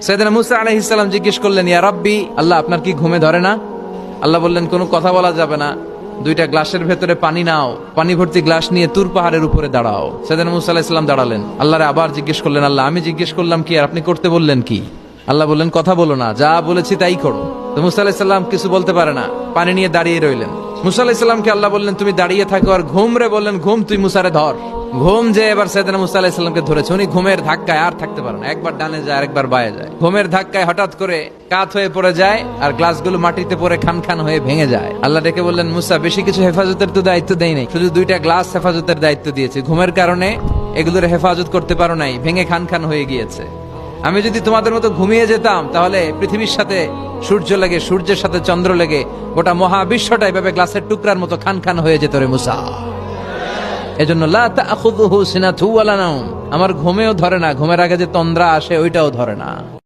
সাইয়েদনা মুসা আলাইহিস সালাম জিজ্ঞেস করলেন, ইয়া রাব্বি, আল্লাহ আপনার কি ঘুমে ধরে না? আল্লাহ বললেন, কোনো কথা বলা যাবে না, দুইটা গ্লাসের ভেতরে পানি নাও, পানি ভর্তি গ্লাস নিয়ে তুর পাহাড়ের উপরে দাঁড়াও। সাইয়েদনা মুসা আলাইহিস সালাম দাঁড়ালেন। আল্লাহরে আবার জিজ্ঞেস করলেন, আল্লাহ আমি জিজ্ঞেস করলাম কি আর আপনি করতে বললেন কি? আল্লাহ বললেন, কথা বলো না, যা বলেছি তাই করো। তো মুসা আলাইহিস সালাম কিছু বলতে পারে না, পানি নিয়ে দাঁড়িয়ে রইলেন। মুসা আলাইহিস সালামকে আল্লাহ বললেন, তুমি দাঁড়িয়ে থাকো আর ঘুম রে, বললেন ঘুম তুই মুসারে ধর। ঘুম যে এবার সাইয়েদনা মুসা আলাইহিস সালামকে ধরেছে। উনি ঘুমের ধাক্কায় আর থাকতে পারেন না, একবার ডানে যায় আরেকবার বায়ে যায়। ঘুমের ধাক্কায় হঠাৎ করে কাত হয়ে পড়ে যায় আর গ্লাসগুলো মাটিতে পড়ে খান খান হয়ে ভেঙে যায়। আল্লাহ ডেকে বললেন, মুসা বেশি কিছু হেফাজতের তো দায়িত্ব দেই নাই, শুধু দুইটা গ্লাস হেফাজতের দায়িত্ব দিয়েছে। ঘুমের কারণে এগুলোর হেফাজত করতে পারো নাই, ভেঙে খান খান হয়ে গিয়েছে। আমি যদি তোমাদের মতো ঘুমিয়ে যেতাম তাহলে পৃথিবীর সাথে সূর্য লেগে, সূর্যের সাথে চন্দ্র লেগে গোটা মহাবিশ্বটা এভাবে গ্লাসের টুকরার মতো খান খান হয়ে যেত রে মুসা। এজন্য লা তাখুযুহু সিনাতু ওয়ালা নাওম, আমার ঘুমেও ধরে না, ঘুমের আগে যে তন্দ্রা আসে ওইটাও ধরে না।